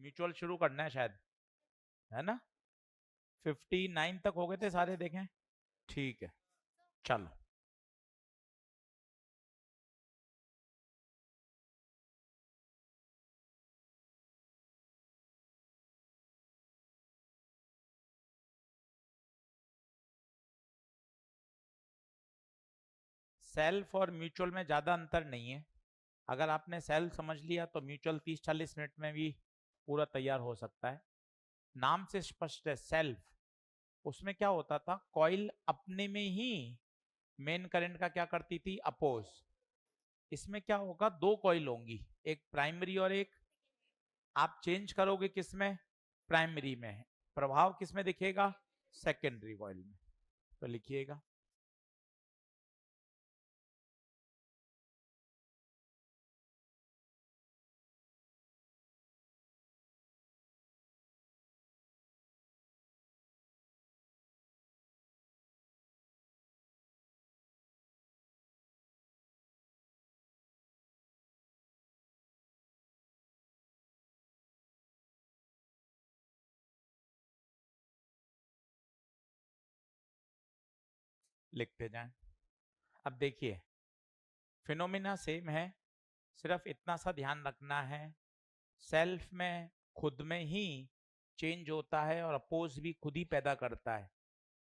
Mutual शुरू करना है शायद, है ना? 59 तक हो गए थे सारे, देखें। ठीक है, चलो। सेल्फ और म्यूचुअल में ज़्यादा अंतर नहीं है। अगर आपने सेल्फ समझ लिया तो म्यूचुअल 30-40 मिनट में भी पूरा तैयार हो सकता है। नाम से स्पष्ट है, सेल्फ। उसमें क्या होता था, कॉइल अपने में ही मेन करंट का क्या करती थी, अपोज। इसमें क्या होगा, दो कॉइल होंगी, एक प्राइमरी और एक, आप चेंज करोगे किसमें, प्राइमरी में, प्रभाव किसमें दिखेगा, सेकेंडरी कॉइल में। तो लिखिएगा, लिखते जाएं। अब देखिए, फिनोमिना सेम है, सिर्फ इतना सा ध्यान रखना है, सेल्फ में खुद में ही चेंज होता है और अपोज भी खुद ही पैदा करता है,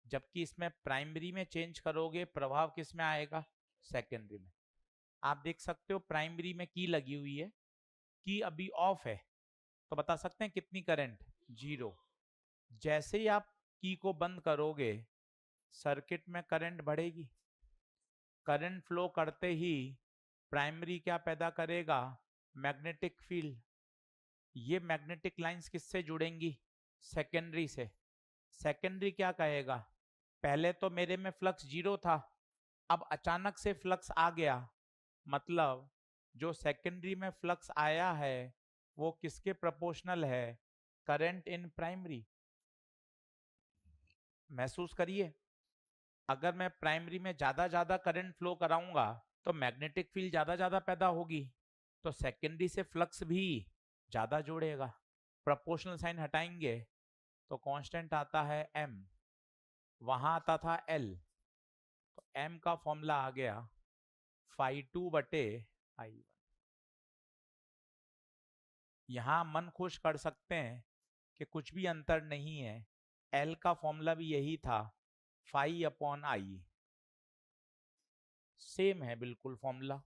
जबकि इसमें प्राइमरी में चेंज करोगे, प्रभाव किस में आएगा, सेकेंडरी में। आप देख सकते हो प्राइमरी में की लगी हुई है, की अभी ऑफ है, तो बता सकते हैं कितनी करंट, 0। जैसे ही आप की को बंद करोगे, सर्किट में करंट बढ़ेगी। करंट फ्लो करते ही प्राइमरी क्या पैदा करेगा, मैग्नेटिक फील्ड। ये मैग्नेटिक लाइंस किससे जुड़ेंगी, सेकेंडरी से। सेकेंडरी क्या कहेगा, पहले तो मेरे में फ्लक्स 0 था, अब अचानक से फ्लक्स आ गया, मतलब जो सेकेंडरी में फ्लक्स आया है वो किसके प्रोपोर्शनल है, करंट इन प्राइमरी। महसूस करिए, अगर मैं प्राइमरी में ज्यादा करंट फ्लो कराऊंगा तो मैग्नेटिक फील्ड ज्यादा पैदा होगी, तो सेकेंडरी से फ्लक्स भी ज्यादा जोड़ेगा। प्रोपोर्शनल साइन हटाएंगे तो कांस्टेंट आता है m, वहां आता था l, तो m का फॉर्मूला आ गया phi2/i1। यहां मन खुश कर सकते हैं कि कुछ भी अंतर नहीं है, l का फॉर्मूला भी यही था, phi/i, सेम है बिल्कुल फॉर्मूला,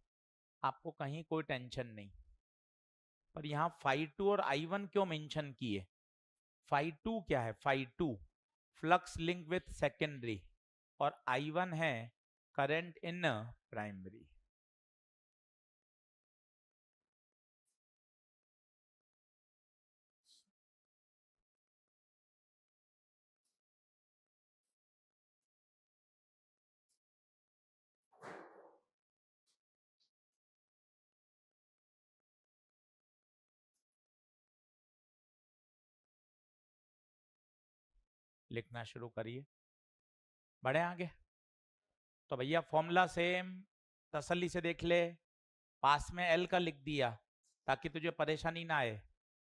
आपको कहीं कोई टेंशन नहीं। पर यहाँ phi2 और i1 क्यों मेंशन किए, phi2 क्या है, phi2 flux link with secondary, और i1 है करंट इन प्राइमरी। लिखना शुरू करिए, बढ़े आगे। तो भैया फॉर्मूला सेम, तसल्ली से देख ले, पास में एल का लिख दिया ताकि तुझे परेशानी ना आए।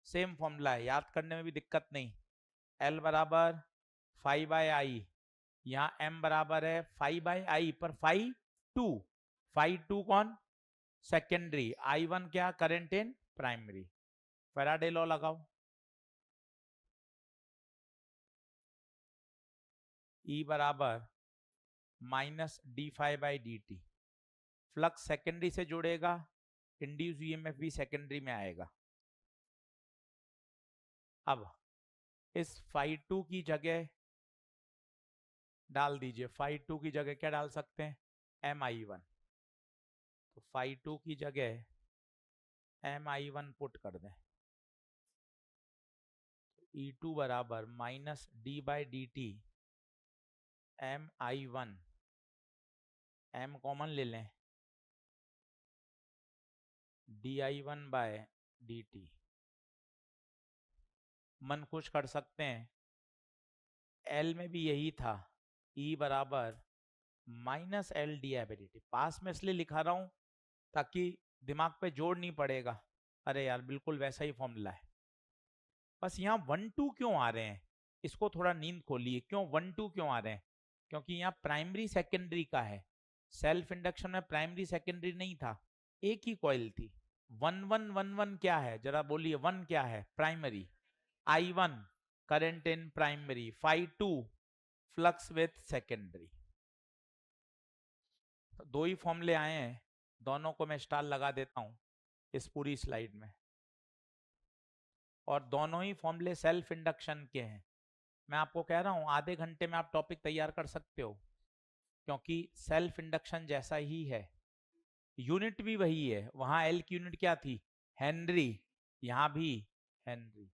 सेम फॉर्मूला है, याद करने में भी दिक्कत नहीं। एल बराबर 5/i, यहाँ एम बराबर है 5/i, पर 5/2, 5/2 कौन, सेकेंडरी, I1 क्या, current in primary. Faraday law लगाओ, E बराबर -d∅/dt, फ्लक्स सेकेंडरी से जुड़ेगा, इंड्यूस ईएमएफ भी सेकेंडरी में आएगा। अब इस phi2 की जगह डाल दीजिए, phi2 की जगह क्या डाल सकते हैं, mi1, तो phi2 की जगह mi1 पुट कर दें, E2 बराबर -d/dt mi1, m कॉमन ले लें, di1/dt। मन खुश कर सकते हैं, L में भी यही था, E बराबर -L/di/dt। पास में इसलिए लिखा रहा हूं ताकि दिमाग पे जोर नहीं पड़ेगा, अरे यार बिल्कुल वैसा ही फॉर्मूला है। बस यहाँ 1 2 क्यों आ रहे हैं, इसको थोड़ा नींद खोलिए। क्यों 1 2 क्यों आ रहे हैं? क्योंकि यहाँ प्राइमरी सेकेंडरी का है। सेल्फ इंडक्शन में प्राइमरी सेकेंडरी नहीं था, एक ही कॉइल थी। 1 1 1 1 क्या है, जरा बोलिए। 1 क्या है? Primary. I1 current in primary, phi 2 flux with secondary. तो दो ही फॉर्मूले आए हैं, दोनों को मैं स्टार लगा देता हूं इस पूरी स्लाइड में, और दोनों ही फॉर्मूले सेल्फ इंडक्शन के हैं। मैं आपको कह रहा हूं आधे घंटे में आप टॉपिक तैयार कर सकते हो, क्योंकि सेल्फ इंडक्शन जैसा ही है, यूनिट भी वही है। वहां एल की यूनिट क्या थी? हेनरी। यहां भी हेनरी।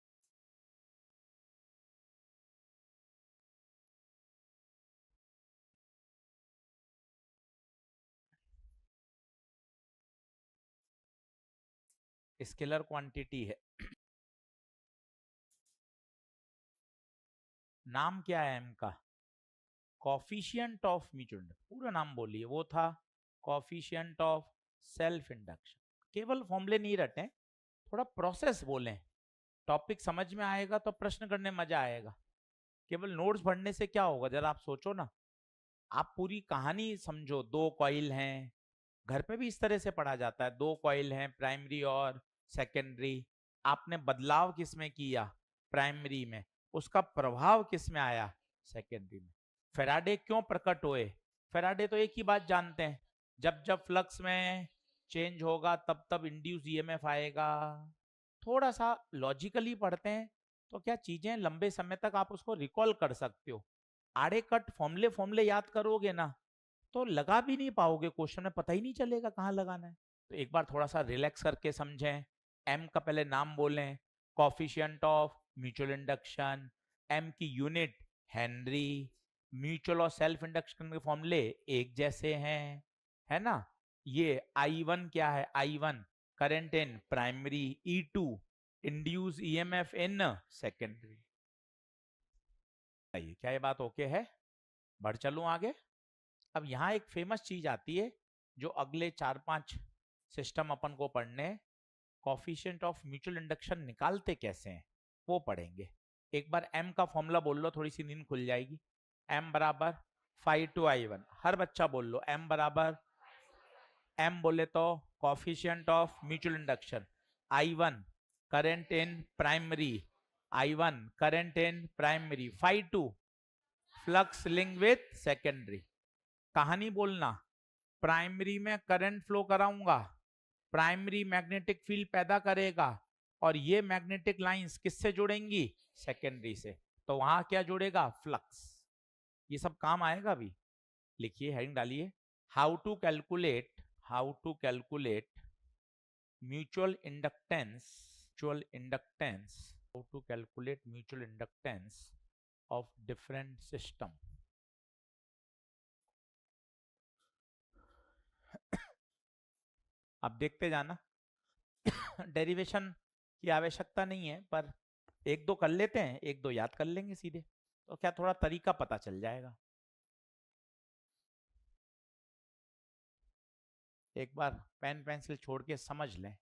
स्केलर क्वांटिटी है। नाम क्या है एम का? कॉफिशिएंट ऑफ म्यूचुअल, पूरा नाम बोलिए। वो था कॉफिशिएंट ऑफ सेल्फ इंडक्शन। केवल फॉर्मूले नहीं रटें, थोड़ा प्रोसेस बोलें, टॉपिक समझ में आएगा तो प्रश्न करने मजा आएगा। केवल नोट्स पढ़ने से क्या होगा, जरा आप सोचो ना। आप पूरी कहानी समझो। दो कॉइल हैं, घर पे भी इस तरह से पढ़ा जाता है। दो कॉइल हैं, प्राइमरी और सेकेंडरी। आपने बदलाव किस में किया? प्राइमरी में। उसका प्रभाव किस में आया? सेकेंडरी में। फेराडे क्यों प्रकट हुए? फेराडे तो एक ही बात जानते हैं, जब जब फ्लक्स में चेंज होगा तब तब इंड्यूस ईएमएफ आएगा। थोड़ा सा लॉजिकली पढ़ते हैं तो क्या चीजें लंबे समय तक आप उसको रिकॉल कर सकते हो। आड़े कट फॉर्मूले फॉर्मूले याद करोगे ना तो लगा भी नहीं पाओगे, क्वेश्चन में पता ही नहीं चलेगा कहाँ लगाना है। तो एक बार थोड़ा सा रिलैक्स करके समझें। एम का पहले नाम बोलें, coefficient of mutual induction. M की यूनिट हेनरी। म्यूचुअल और सेल्फ इंडक्शन के फॉर्मूले एक जैसे हैं, है ना। ये I1 क्या है? I1 current in primary, E2 induce EMF in secondary. क्या ये बात ओके है? बढ़ चलूं आगे। अब यहाँ एक फेमस चीज आती है जो अगले 4-5 सिस्टम अपन को पढ़ने, कॉफिशिएंट ऑफ म्यूचुअल इंडक्शन निकालते कैसे हैं वो पढ़ेंगे। एक बार एम का फॉर्मूला बोल लो, थोड़ी सी नींद खुल जाएगी। एम बराबर phi 2 I1। हर बच्चा बोल लो एम बराबर। एम बोले तो coefficient of mutual induction. I1 current in primary, I1 current in primary, phi 2 flux link with secondary. कहानी बोलना, प्राइमरी में करंट फ्लो कराऊंगा, प्राइमरी मैग्नेटिक फील्ड पैदा करेगा, और ये मैग्नेटिक लाइंस किससे जुड़ेंगी? सेकेंडरी से। तो वहां क्या जुड़ेगा? फ्लक्स। ये सब काम आएगा भी। लिखिए, हेडिंग डालिए, how to calculate mutual inductance, how to calculate mutual inductance of different system. अब देखते जाना। डेरिवेशन की आवश्यकता नहीं है, पर एक दो कर लेते हैं, एक दो याद कर लेंगे सीधे, तो क्या थोड़ा तरीका पता चल जाएगा। एक बार पेन पेंसिल छोड़ के समझ लें।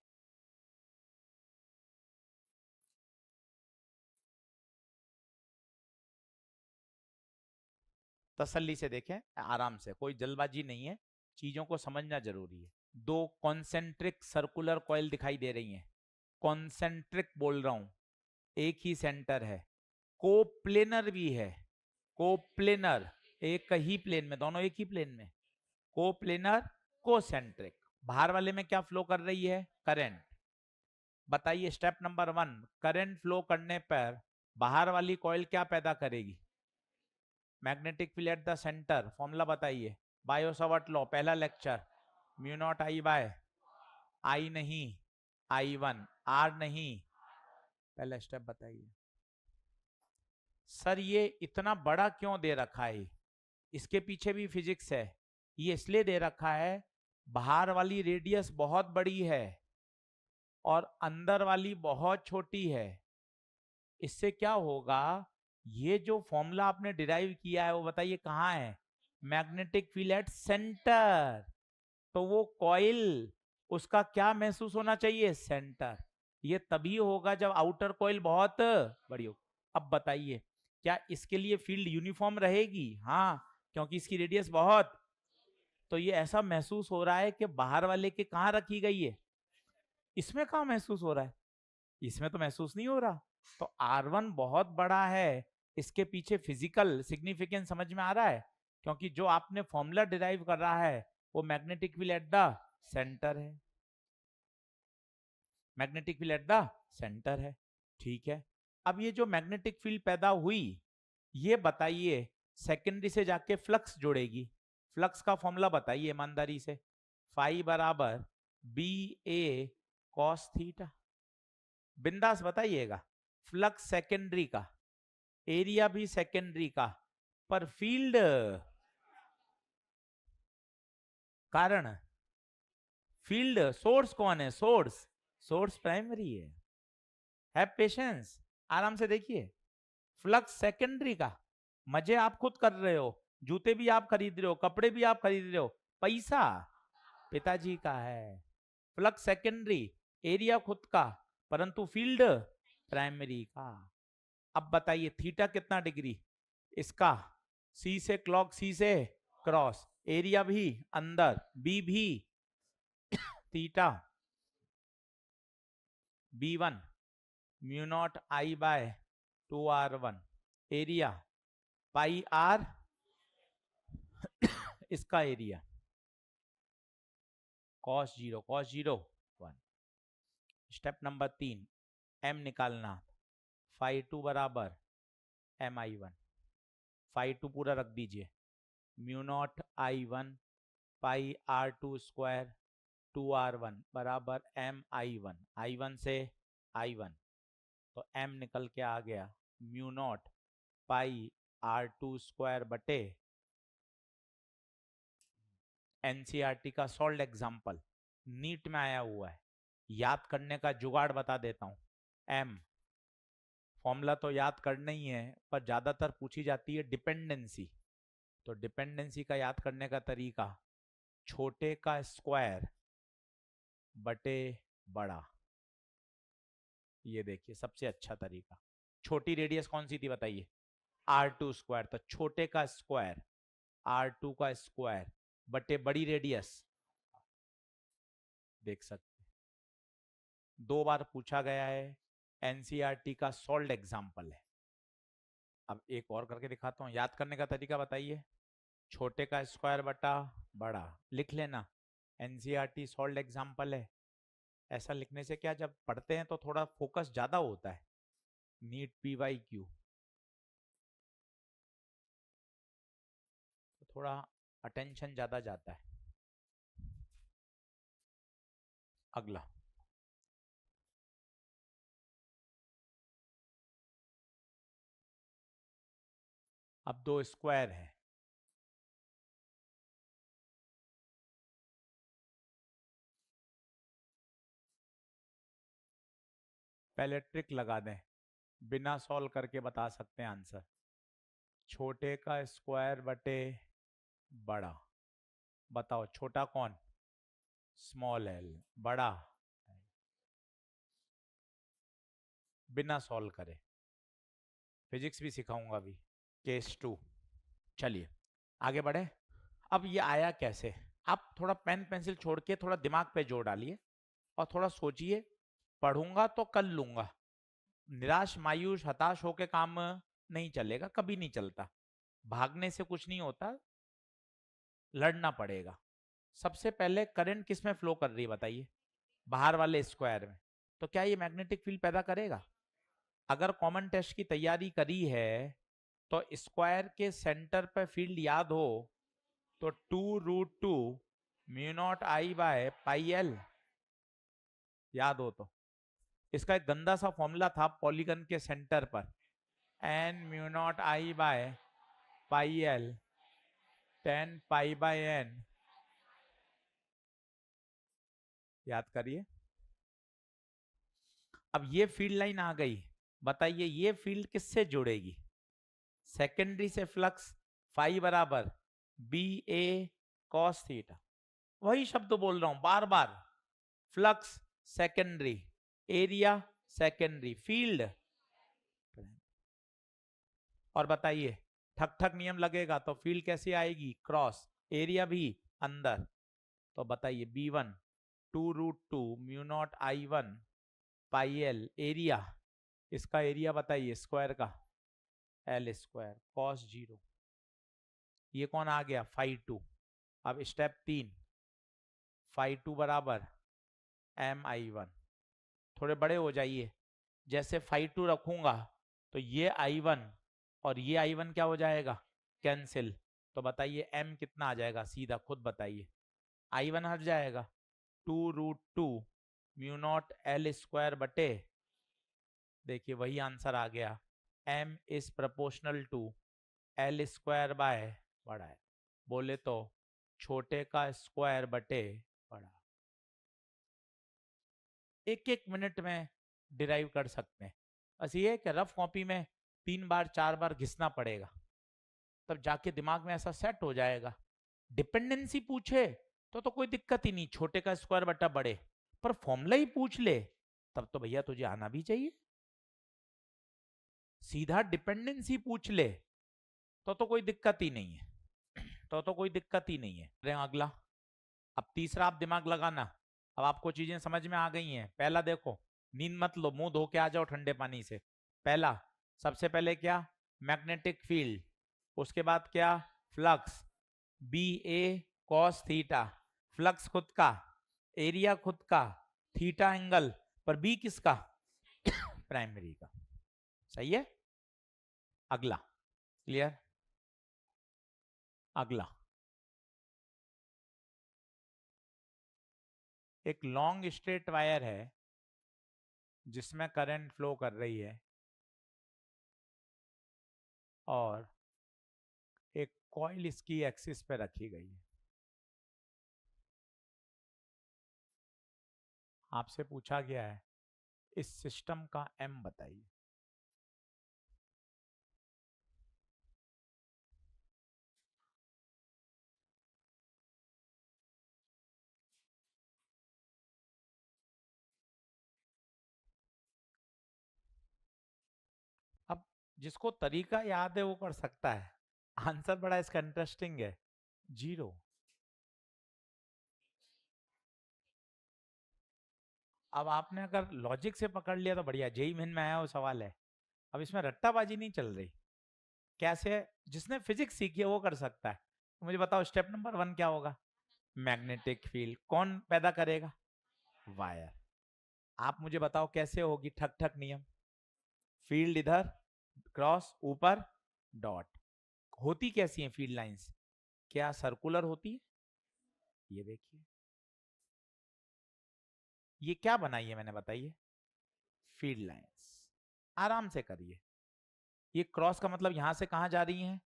तसल्ली से देखें, आराम से, कोई जल्दबाजी नहीं है, चीजों को समझना जरूरी है। दो कॉन्सेंट्रिक सर्कुलर कॉइल दिखाई दे रही हैं। कॉन्सेंट्रिक बोल रहा हूं, एक ही सेंटर है। कोप्लेनर भी है, कोप्लेनर एक ही प्लेन में, दोनों एक ही प्लेन में। Coplanar, concentric. बाहर वाले में क्या फ्लो कर रही है? करंट। बताइए स्टेप नंबर 1, करंट फ्लो करने पर बाहर वाली कॉइल क्या पैदा करेगी? Magnetic field at the centre. Formula बताइए, बायो सावर्ट लॉ, पहला lecture. Mu naught I bye आई, नहीं I1, R नहीं। पहला स्टेप बताइए। सर ये इतना बड़ा क्यों दे रखा है? इसके पीछे भी फिजिक्स है। ये इसलिए दे रखा है, बाहर वाली रेडियस बहुत बड़ी है और अंदर वाली बहुत छोटी है। इससे क्या होगा, ये जो फॉर्मूला आपने डिराइव किया है वो बताइए कहाँ है? Magnetic field at centre. तो वो कॉइल, उसका क्या महसूस होना चाहिए? सेंटर। ये तभी होगा जब आउटर कॉइल बहुत बड़ी हो। अब बताइए क्या इसके लिए फील्ड यूनिफॉर्म रहेगी? हाँ, क्योंकि इसकी रेडियस बहुत। तो ये ऐसा महसूस हो रहा है कि बाहर वाले के कहां रखी गई है, इसमें कहां महसूस हो रहा है, इसमें तो महसूस नहीं हो रहा। तो R1 बहुत बड़ा है, इसके पीछे फिजिकल सिग्निफिकेंस समझ में आ रहा है, क्योंकि जो आपने फॉर्मूला डिराइव कर रहा है वो magnetic field at the centre है, magnetic field at the centre है। ठीक है, अब ये जो मैग्नेटिक फील्ड पैदा हुई, ये बताइए सेकेंडरी से जाके फ्लक्स जोड़ेगी। फ्लक्स का फॉर्मूला बताइए ईमानदारी से। फाई बराबर बी ए कॉस थीटा, बिंदास बताइएगा। फ्लक्स सेकेंडरी का, एरिया भी सेकेंडरी का, पर फील्ड कारण फील्ड सोर्स कौन है? सोर्स प्राइमरी है। हैव पेशेंस, आराम से देखिए। फ्लक्स सेकेंडरी का, मजे आप खुद कर रहे हो, जूते भी आप खरीद रहे हो, कपड़े भी आप खरीद रहे हो, पैसा पिताजी का है। फ्लक्स सेकेंडरी, एरिया खुद का, परंतु फील्ड प्राइमरी का। अब बताइए थीटा कितना डिग्री इसका? सी से क्लॉक, सी से क्रॉस, एरिया भी अंदर, बी भी theta, B1 mu naught I by 2R1, area pi r इसका area, cos zero 1। Step number 3, M निकालना। फाई 2 बराबर MI1, फाई 2 पूरा रख दीजिए, म्यू नॉट I1 पाई R2 स्क्वायर 2R1 बराबर MI1, I1 से I1, तो M निकल के आ गया म्यू नॉट पाई R2 स्क्वायर बटे NCERT का सॉल्व एग्जाम्पल, नीट में आया हुआ है, याद करने का जुगाड़ बता देता हूं। M फॉर्मूला तो याद करना ही है, पर ज्यादातर पूछी जाती है डिपेंडेंसी। तो डिपेंडेंसी का याद करने का तरीका, छोटे का स्क्वायर बटे बड़ा। ये देखिए सबसे अच्छा तरीका। छोटी रेडियस कौन सी थी बताइए? R2 स्क्वायर, तो छोटे का स्क्वायर R2 का स्क्वायर बटे बड़ी रेडियस। देख सकते 2 बार पूछा गया है, NCERT का सॉल्व एग्जाम्पल है। अब एक और करके दिखाता हूं, याद करने का तरीका बताइए। छोटे का स्क्वायर बटा बड़ा, लिख लेना, NCERT सॉल्व एग्जाम्पल है। ऐसा लिखने से क्या, जब पढ़ते हैं तो थोड़ा फोकस ज्यादा होता है। नीट PYQ तो थोड़ा अटेंशन ज्यादा जाता है। अगला, अब 2 स्क्वायर है, पहले ट्रिक लगा दें, बिना सॉल्व करके बता सकते हैं आंसर। छोटे का स्क्वायर बटे बड़ा, बताओ छोटा कौन? स्मॉल एल, बड़ा बिना सॉल्व करे। फिजिक्स भी सिखाऊंगा अभी, केस 2। चलिए आगे बढ़े। अब ये आया कैसे? आप थोड़ा पेन पेंसिल छोड़ के थोड़ा दिमाग पे जोर डालिए और थोड़ा सोचिए। पढ़ूंगा तो कर लूंगा, निराश मायूस हताश होके काम नहीं चलेगा, कभी नहीं चलता। भागने से कुछ नहीं होता, लड़ना पड़ेगा। सबसे पहले करंट किस में फ्लो कर रही है बताइए? बाहर वाले स्क्वायर में। तो क्या ये मैग्नेटिक फील्ड पैदा करेगा? अगर कॉमन टेस्ट की तैयारी करी है तो स्क्वायर के सेंटर पे फील्ड याद हो तो 2√2 mu naught I by pi L, याद हो तो। इसका एक गंदा सा फॉर्मूला था पॉलीगन के सेंटर पर, N mu naught I by pi L 10 pi by N, याद करिए। अब ये फील्ड लाइन आ गई, बताइए ये फील्ड किससे जुड़ेगी? सेकेंडरी से फ्लक्स, फाई बराबर बी ए कॉस थीटा। वही शब्द बोल रहा हूं बार बार, flux secondary, area secondary, field. और बताइए ठक ठक नियम लगेगा तो फील्ड कैसे आएगी, क्रॉस, एरिया भी अंदर। तो बताइए B1 2√2 mu naught I1 pi L, area, इसका एरिया बताइए स्क्वायर का, L स्क्वायर cos 0। ये कौन आ गया, φ2। अब स्टेप 3, φ2 बराबर MI1। थोड़े बड़े हो जाइए, जैसे φ2 रखूंगा तो ये I1 और ये I1 क्या हो जाएगा, कैंसिल। तो बताइए M कितना आ जाएगा, सीधा खुद बताइए। I1 हट जाएगा, 2√2 म्यू नॉट L स्क्वायर बटे, देखिए वही आंसर आ गया, M is proportional to L square by बड़ा है, बोले तो छोटे का स्क्वायर बटे बड़ा। एक एक मिनट में डिराइव कर सकते हैं। बस ये कि रफ कॉपी में 3 बार 4 बार घिसना पड़ेगा, तब जाके दिमाग में ऐसा सेट हो जाएगा। डिपेंडेंसी पूछे तो कोई दिक्कत ही नहीं, छोटे का स्क्वायर बटा बड़े, पर फॉर्मूला ही पूछ ले तब तो भैया तुझे आना भी चाहिए। सीधा डिपेंडेंसी पूछ ले तो कोई दिक्कत ही नहीं है, तो कोई दिक्कत ही नहीं है। अगला, अब तीसरा आप दिमाग लगाना। अब आपको चीजें समझ में आ गई हैं। पहला देखो, नींद मत लो, मुंह धो के आ जाओ ठंडे पानी से। पहला, सबसे पहले क्या, मैग्नेटिक फील्ड, उसके बाद क्या, flux, B A cos theta, flux खुद का, एरिया खुद का, थीटा एंगल, पर बी किसका, प्राइमरी का। सही है। अगला, क्लियर। अगला, एक लॉन्ग स्ट्रेट वायर है जिसमें करंट फ्लो कर रही है और एक कॉइल इसकी एक्सिस पे रखी गई है। आपसे पूछा गया है इस सिस्टम का एम बताइए। अब जिसको तरीका याद है वो कर सकता है, आंसर बड़ा इसका इंटरेस्टिंग है, 0। अब आपने अगर लॉजिक से पकड़ लिया तो बढ़िया, जेई मेन में आया वो सवाल है। अब इसमें रट्टाबाजी नहीं चल रही, कैसे, जिसने फिजिक्स सीखी है वो कर सकता है। तो मुझे बताओ स्टेप नंबर 1 क्या होगा, मैग्नेटिक फील्ड कौन पैदा करेगा, वायर। आप मुझे बताओ कैसे होगी, ठक ठक नियम, फील्ड इधर, क्रॉस ऊपर, डॉट। होती कैसी है फील्ड लाइंस, क्या सर्कुलर होती है, ये देखिए, ये क्या बनाई है मैंने बताइए, फील्ड लाइंस। आराम से करिए। ये क्रॉस का मतलब यहां से कहां जा रही हैं,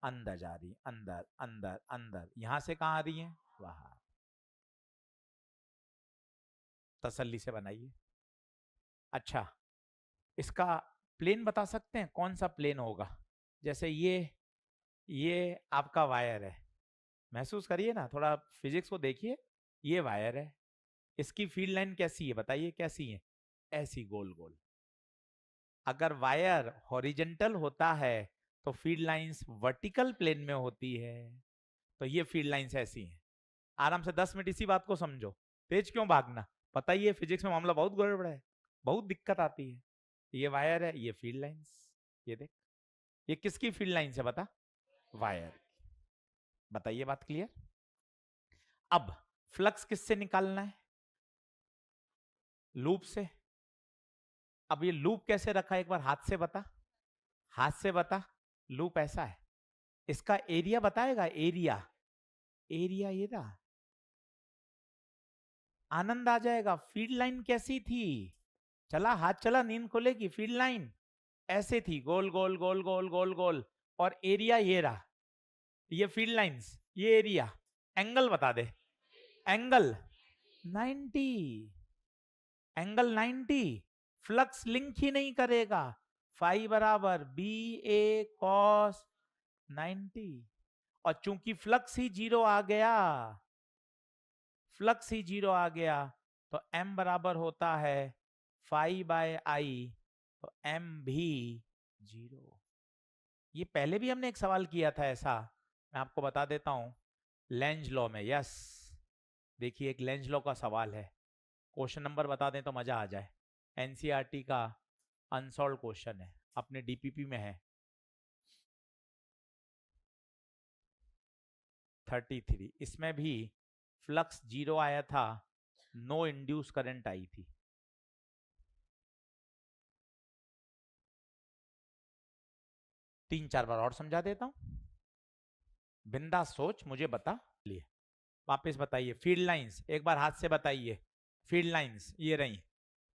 अंदर जा रही है, अंदर अंदर अंदर, यहां से कहां आ रही है, बाहर। तसल्ली से बनाइए। अच्छा, इसका प्लेन बता सकते हैं, कौन सा प्लेन होगा, जैसे ये आपका वायर है, महसूस करिए ना, थोड़ा फिजिक्स को देखिए, ये वायर है, इसकी फील्ड लाइन कैसी है बताइए, कैसी है, ऐसी गोल गोल। अगर वायर हॉरिजेंटल होता है तो फील्ड लाइंस वर्टिकल प्लेन में होती है, तो ये फील्ड लाइंस ऐसी हैं। आराम से 10 मिनट इसी बात को समझो, तेज क्यों भागना, पता ही है फिजिक्स में मामला बहुत गड़बड़ है, बहुत दिक्कत आती है। ये वायर है, ये फील्ड लाइंस, ये देख, ये किसकी फील्ड लाइंस है बता, वायर। बताइए बात क्लियर। अब फ्लक्स किससे निकालना है, लूप से। अब ये लूप कैसे रखा है एक बार हाथ से बता, हाथ से बता। लूप ऐसा है, इसका एरिया बताएगा, एरिया, एरिया ये रहा, आनंद आ जाएगा। फील्ड लाइन कैसी थी, चला हाथ चला, नींद खोलेगी, फील्ड लाइन ऐसे थी, गोल गोल गोल गोल गोल गोल, और एरिया ये रहा, ये फील्ड लाइंस, ये एरिया। एंगल बता दे, एंगल 90, एंगल 90, फ्लक्स लिंक ही नहीं करेगा, फाई बराबर बी ए कॉस 90, और चूंकि फ्लक्स ही 0 आ गया, फ्लक्स ही 0 आ गया, तो m बराबर होता है फाई बाय आई, तो m भी 0। ये पहले भी हमने एक सवाल किया था ऐसा, मैं आपको बता देता हूं, लेंज लॉ में। यस, देखिए एक लेंज लॉ का सवाल है, क्वेश्चन नंबर बता दें तो मजा आ जाए। एनसीईआरटी का अनसॉल्व क्वेश्चन है, अपने डीपीपी में है 33। इसमें भी फ्लक्स 0 आया था, नो इंड्यूस करंट आई थी। तीन चार बार और समझा देता हूं, बिंदास सोच, मुझे बता लिए। वापस बताइए, फील्ड लाइंस एक बार हाथ से बताइए। फील्ड लाइंस ये रही,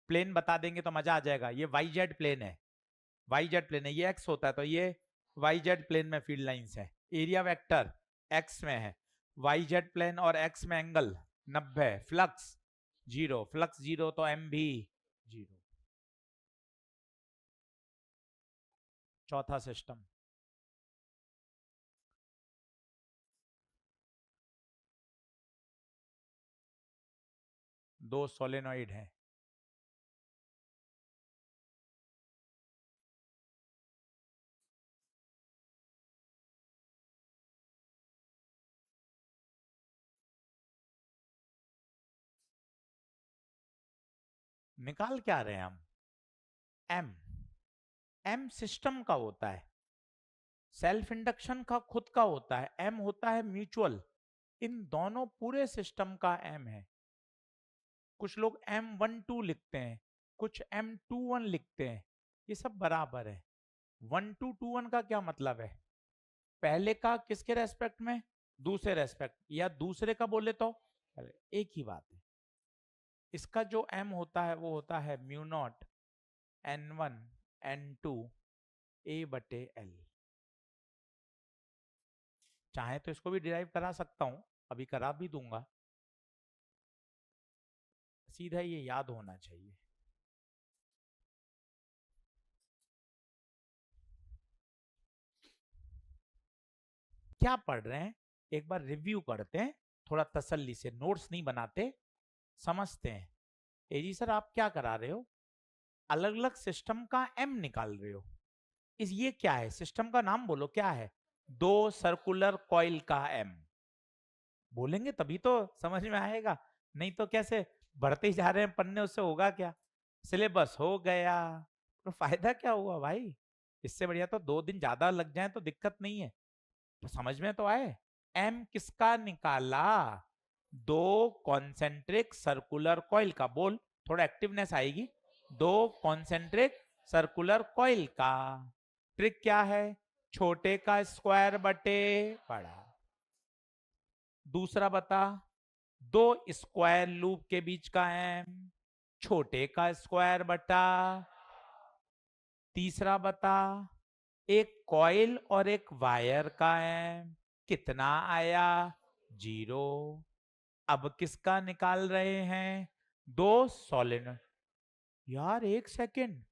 प्लेन बता देंगे तो मजा आ जाएगा। ये वाई जेड प्लेन है, वाई जेड प्लेन है, ये एक्स होता है तो ये वाई जेड प्लेन में फील्ड लाइंस है। एरिया वेक्टर एक्स में है, वाई जेड प्लेन और एक्स में एंगल 90, फ्लक्स 0, फ्लक्स 0 तो एम भी 0। चौथा सिस्टम, दो सोलेनॉइड हैं, निकाल क्या रहे हैं हम? एम, एम सिस्टम का होता है, सेल्फ इंडक्शन का खुद का होता है, एम होता है म्यूचुअल। इन दोनों पूरे सिस्टम का एम है। कुछ लोग M12 लिखते हैं, कुछ M21 लिखते हैं, ये सब बराबर है। 1221 का क्या मतलब है? पहले का किसके रेस्पेक्ट में? दूसरे रेस्पेक्ट, या दूसरे का बोले तो एक ही बात है। इसका जो M होता है वो होता है mu naught N1 N2 A/L। चाहे तो इसको भी डिराइव करा सकता हूं, अभी करा भी दूंगा, सीधा ये याद होना चाहिए। क्या पढ़ रहे हैं एक बार रिव्यू करते हैं, थोड़ा तसल्ली से, नोट्स नहीं बनाते, समझते हैं। एजी सर आप क्या करा रहे हो? अलग अलग सिस्टम का एम निकाल रहे हो। इस ये क्या है? सिस्टम का नाम बोलो क्या है? दो सर्कुलर कॉइल का एम बोलेंगे तभी तो समझ में आएगा, नहीं तो कैसे बढ़ते ही जा रहे हैं पन्ने, उससे होगा क्या? सिलेबस हो गया तो फायदा क्या हुआ भाई? इससे बढ़िया तो 2 दिन ज्यादा लग जाए तो दिक्कत नहीं है, तो समझ में तो आए। एम किसका निकाला? दो कॉन्सेंट्रिक सर्कुलर कॉइल का, बोल थोड़ा एक्टिवनेस आएगी। दो कॉन्सेंट्रिक सर्कुलर कॉइल का। ट्रिक क्या है? छोटे का स्क्वायर बटे बड़ा। दूसरा बता, दो स्क्वायर लूप के बीच का एम, छोटे का स्क्वायर बटा। तीसरा बता, एक कॉइल और एक वायर का एम, कितना आया? 0। अब किसका निकाल रहे हैं? दो सॉलिनॉइड। यार एक सेकेंड,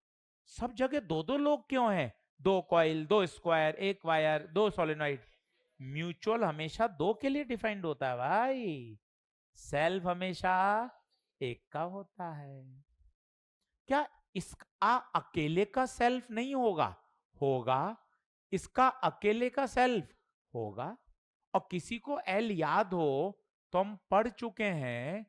सब जगह दो दो लोग क्यों हैं? दो कॉइल, दो स्क्वायर, एक वायर, दो सॉलिनॉइड। म्यूचुअल हमेशा दो के लिए डिफाइंड होता है भाई, सेल्फ हमेशा एक का होता है। क्या इसका अकेले का सेल्फ नहीं होगा? होगा। इसका अकेले का सेल्फ होगा। और किसी को एल याद हो तो हम पढ़ चुके हैं,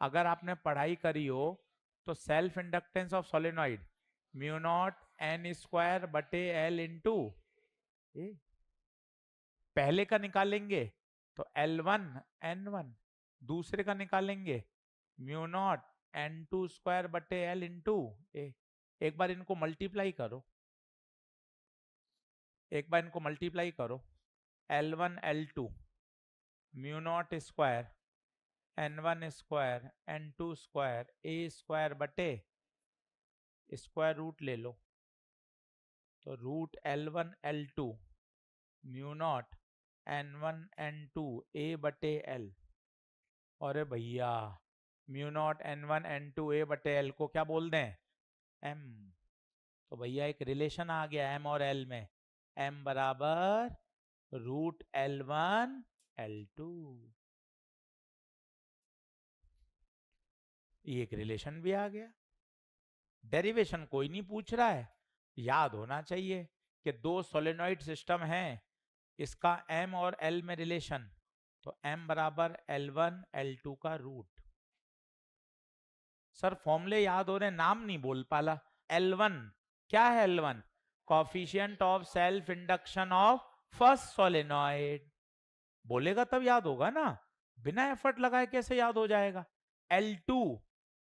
अगर आपने पढ़ाई करी हो तो, self inductance of solenoid mu naught N square बटे एल इंटू, पहले का निकालेंगे तो L1 N1, दूसरे का निकालेंगे म्यू नॉट N2 स्क्वायर बटे L इंटू ए। एक बार इनको मल्टीप्लाई करो, एक बार इनको मल्टीप्लाई करो, L1 L2 mu naught square N1 square N2 square A square बटे स्क्वायर रूट ले लो, तो root L1 L2 mu not N1 N2 ए बटे L। अरे भैया म्यू नॉट N1 N2 ए बटे L को क्या बोल दें? M। तो भैया एक रिलेशन आ गया M और L में, M बराबर रूट L1 L2। ये एक रिलेशन भी आ गया। डेरिवेशन कोई नहीं पूछ रहा है, याद होना चाहिए कि दो सोलेनॉइड सिस्टम है, इसका m और l में रिलेशन, तो m बराबर L1 L2 का रूट। सर फॉर्मूले याद हो रहे, नाम नहीं बोल पाला। L1 क्या है? L1 coefficient of self induction of first solenoid. बोलेगा तब याद होगा ना, बिना एफर्ट लगाए कैसे याद हो जाएगा? L2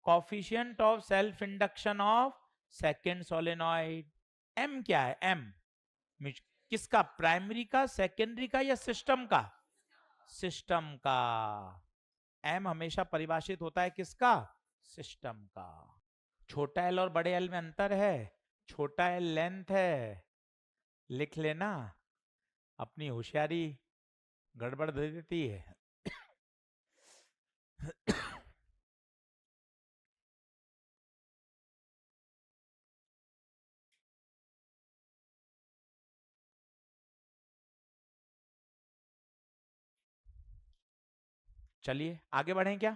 coefficient of self induction of second solenoid. M क्या है? M किसका? प्राइमरी का, सेकेंडरी का, या सिस्टम का? सिस्टम का। M हमेशा परिभाषित होता है किसका? सिस्टम का। छोटा एल और बड़े एल में अंतर है, छोटा एल लेंथ है, लिख लेना, अपनी होशियारी गड़बड़ दे देती है। चलिए आगे बढ़ें क्या?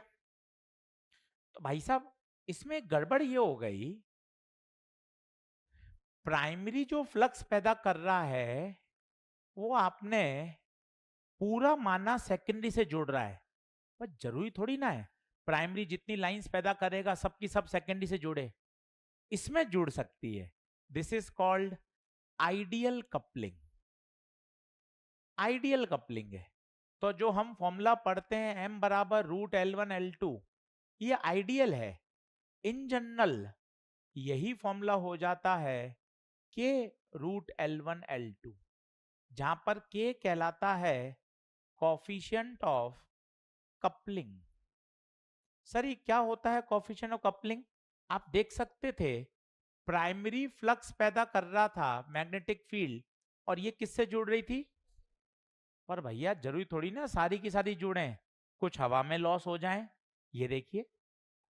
तो भाई साहब इसमें गड़बड़ ये हो गई, प्राइमरी जो फ्लक्स पैदा कर रहा है वो आपने पूरा माना सेकेंडरी से जुड़ रहा है, पर जरूरी थोड़ी ना है प्राइमरी जितनी लाइंस पैदा करेगा सबकी सब सेकेंडरी से जुड़े, इसमें जुड़ सकती है। This is called ideal coupling. Ideal coupling है, तो जो हम फॉर्मूला पढ़ते हैं m बराबर रूट L1 L2, ये आइडियल है। इन जनरल यही फॉर्मूला हो जाता है k रूट L1 L2, जहां पर k कहलाता है कोफिशिएंट ऑफ कपलिंग। सर ये क्या होता है कोफिशिएंट ऑफ कपलिंग? आप देख सकते थे प्राइमरी फ्लक्स पैदा कर रहा था मैग्नेटिक फील्ड, और ये किससे जुड़ रही थी? पर भैया जरूरी थोड़ी ना सारी की सारी जुड़े, कुछ हवा में लॉस हो जाए। ये देखिए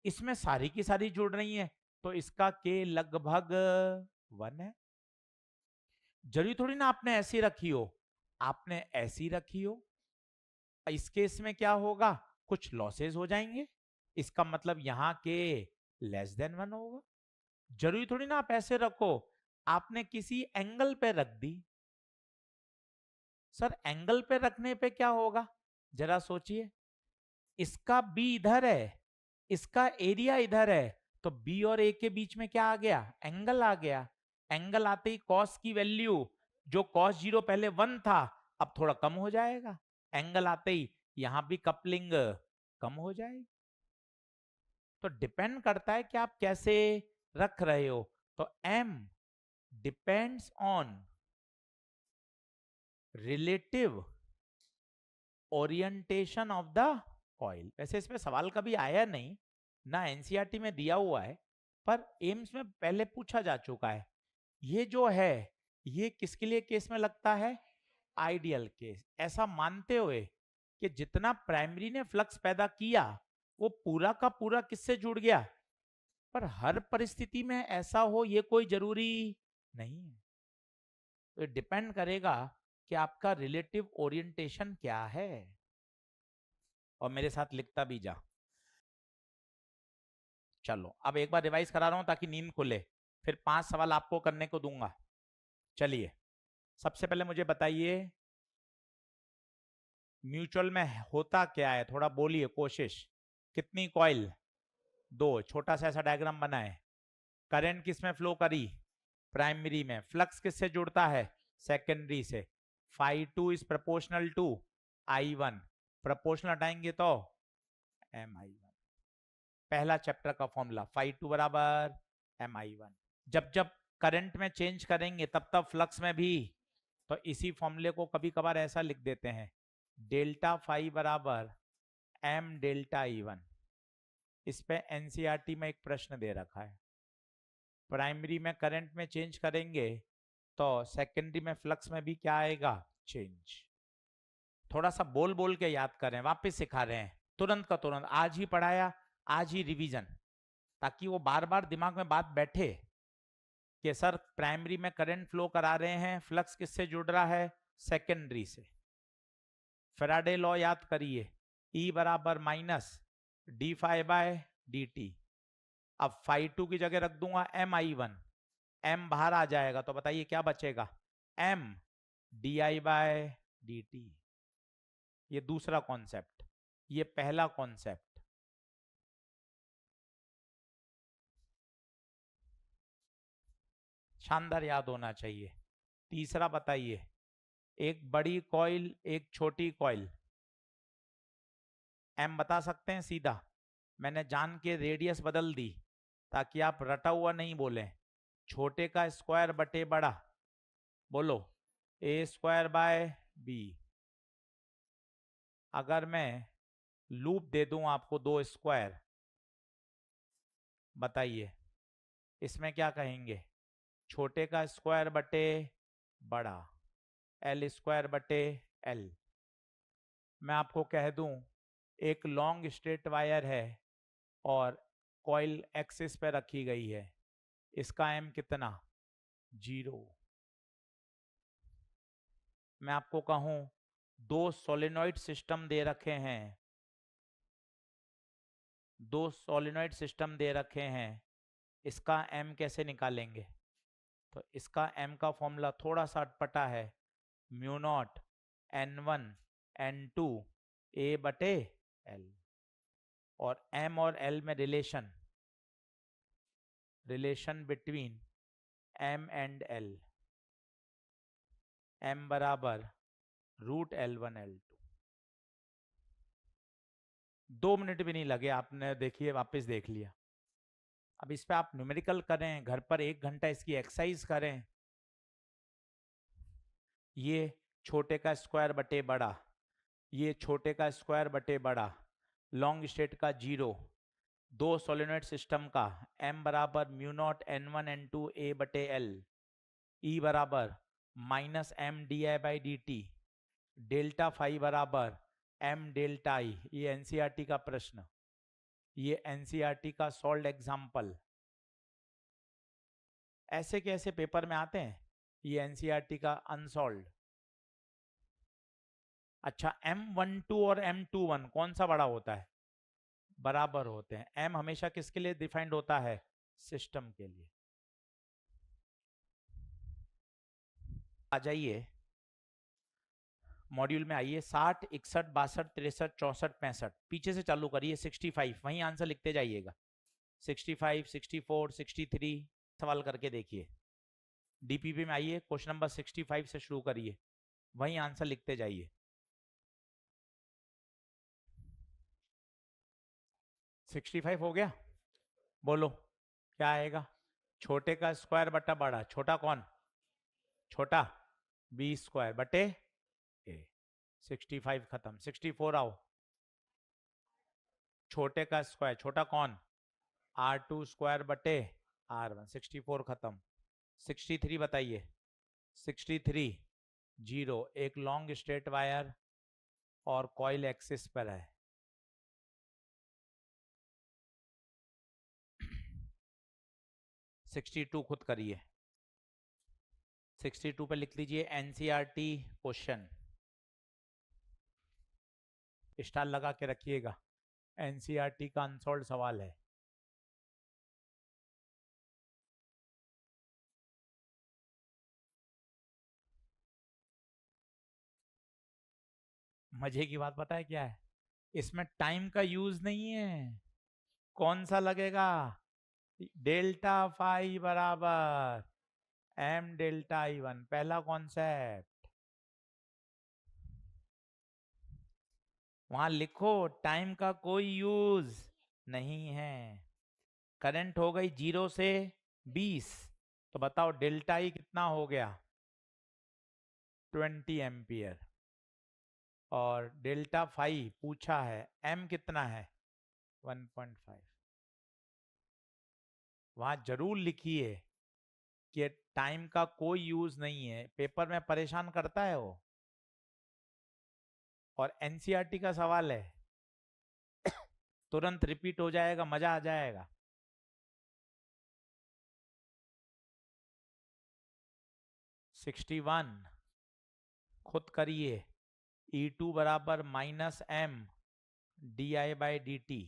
इसमें सारी की सारी जुड़ रही हैं, तो इसका के लगभग 1 है। जरूरी थोड़ी ना आपने ऐसी रखी हो, आपने ऐसी रखी हो, इस केस में क्या होगा? कुछ लॉसेस हो जाएंगे, इसका मतलब यहां के लेस देन 1 होगा। जरूरी थोड़ी ना आप ऐसे रखो, आपने किसी एंगल पे रख दी। सर एंगल पे रखने पे क्या होगा? जरा सोचिए, इसका बी इधर है, इसका एरिया इधर है, तो बी और ए के बीच में क्या आ गया? एंगल आ गया। एंगल आते ही कॉस की वैल्यू, जो कॉस 0 पहले 1 था, अब थोड़ा कम हो जाएगा। एंगल आते ही यहां भी कपलिंग कम हो जाएगी। तो डिपेंड करता है कि आप कैसे रख रहे हो। तो M depends on relative orientation of the coil. वैसे इसमें सवाल कभी आया नहीं ना, एनसीईआरटी में दिया हुआ है, पर एम्स में पहले पूछा जा चुका है। ये जो है ये किसके लिए केस में लगता है? Ideal case. ऐसा मानते हुए कि जितना प्राइमरी ने फ्लक्स पैदा किया वो पूरा का पूरा किससे जुड़ गया, पर हर परिस्थिति में ऐसा हो ये कोई जरूरी नहीं है। तो डिपेंड करेगा कि आपका रिलेटिव ओरिएंटेशन क्या है। और मेरे साथ लिखता भी जा। चलो अब एक बार रिवाइज करा रहा हूं ताकि नींद खुले, फिर 5 सवाल आपको करने को दूंगा। चलिए सबसे पहले मुझे बताइए म्यूचुअल में होता क्या है, थोड़ा बोलिए कोशिश। कितनी कॉइल? 2। छोटा सा ऐसा डायग्राम बनाए। करंट किस में फ्लो करी? प्राइमरी में। फ्लक्स किससे जुड़ता है? सेकेंडरी से। phi2 is proportional to I1, proportional हटाएंगे तो MI1। पहला चैप्टर का फॉर्मूला phi2 बराबर MI1। जब जब करंट में चेंज करेंगे तब तब फ्लक्स में भी, तो इसी फॉर्मूले को कभी कभार ऐसा लिख देते हैं, डेल्टा फाई बराबर M डेल्टा I1। इस पे एनसीईआरटी में एक प्रश्न दे रखा है, प्राइमरी में करंट में चेंज करेंगे तो सेकेंडरी में फ्लक्स में भी क्या आएगा? चेंज। थोड़ा सा बोल बोल के याद करें, वापस सिखा रहे हैं, तुरंत का तुरंत, आज ही पढ़ाया आज ही रिवीजन, ताकि वो बार बार दिमाग में बात बैठे कि सर प्राइमरी में करंट फ्लो करा रहे हैं, फ्लक्स किससे जुड़ रहा है? सेकेंडरी से। फैराडे लॉ याद करिए, E बराबर minus D phi by D T. अब phi2 की जगह रख दूंगा mi1, m बाहर आ जाएगा तो बताइए क्या बचेगा, m di/dt। ये दूसरा कॉन्सेप्ट, ये पहला कॉन्सेप्ट। शानदार, याद होना चाहिए। तीसरा बताइए, एक बड़ी कॉइल एक छोटी कॉइल, m बता सकते हैं सीधा, मैंने जान के रेडियस बदल दी ताकि आप रटा हुआ नहीं बोलें। छोटे का स्क्वायर बटे बड़ा, बोलो a²/b। अगर मैं लूप दे दूं आपको 2 स्क्वायर, बताइए इसमें क्या कहेंगे, छोटे का स्क्वायर बटे बड़ा, l²/l। मैं आपको कह दूं एक लॉन्ग स्ट्रेट वायर है और कॉइल एक्सिस पे रखी गई है, इसका m कितना, 0। मैं आपको कहूं 2 सोलेनॉइड सिस्टम दे रखे हैं, 2 सोलेनॉइड सिस्टम दे रखे हैं, इसका m कैसे निकालेंगे। तो इसका m का फॉर्मूला थोड़ा सा अटपटा है, μ0 n1 n2 a/l। और m और l में relation between m and l, m बराबर √L1 L2। 2 मिनट भी नहीं लगे, आपने देखिए वापस देख लिया। अब इस पे आप न्यूमेरिकल करें, घर पर 1 घंटा इसकी एक्सरसाइज करें। ये छोटे का स्क्वायर बटे बड़ा, ये छोटे का स्क्वायर बटे बड़ा, लॉन्ग स्टेट का 0, 2 सोलेनॉइड सिस्टम का m बराबर μ0 n1 n2 a/l, E बराबर -m di/dt, डेल्टा फाई बराबर m डेल्टा i। ये एनसीईआरटी का प्रश्न, ये एनसीईआरटी का सॉल्व एग्जाम्पल। ऐसे कैसे पेपर में आते हैं, ये एनसीईआरटी का अनसॉल्व। अच्छा, M12 और M21 कौन सा बड़ा होता है, बराबर होते हैं। M हमेशा किसके लिए डिफाइंड होता है, सिस्टम के लिए। आ जाइए मॉड्यूल में, आइए 60, 61, 62, 63, 64, 65, पीछे से चालू करिए 65, वहीं आंसर लिखते जाइएगा। 65, 64, 63 सवाल करके देखिए। डीपीपी में आइए, क्वेश्चन नंबर 65 से शुरू करिए, वहीं आंसर लिखते जाइए। 65 हो गया, बोलो क्या आएगा, छोटे का स्क्वायर बटा बड़ा, छोटा कौन, छोटा b² बटे a। 65 खत्म। 64 आओ, छोटे का स्क्वायर, छोटा कौन, r² बटे r1। 64 खत्म। 63 बताइए, 63 0, एक लॉन्ग स्ट्रेट वायर और कॉइल एक्सिस पर है। सिक्सटी टू खुद करिए, 62 पे लिख लीजिए एनसीईआरटी क्वेश्चन, स्टार लगा के रखिएगा, एनसीईआरटी का अनसॉल्व सवाल है। मजे की बात पता है क्या है, इसमें टाइम का यूज नहीं है। कौन सा लगेगा, डेल्टा फाई बराबर m डेल्टा I1, पहला कॉन्सेप्ट। वहां लिखो टाइम का कोई यूज नहीं है। करंट हो गई 0 से 20, तो बताओ डेल्टा I कितना हो गया, 20 एम्पियर। और डेल्टा फाई पूछा है, m कितना है, 1.5। वहां जरूर लिखिए कि टाइम का कोई यूज नहीं है, पेपर में परेशान करता है वो। और एनसीईआरटी का सवाल है, तुरंत रिपीट हो जाएगा, मजा आ जाएगा। (61) खुद करिए, E2 बराबर -m di/dt।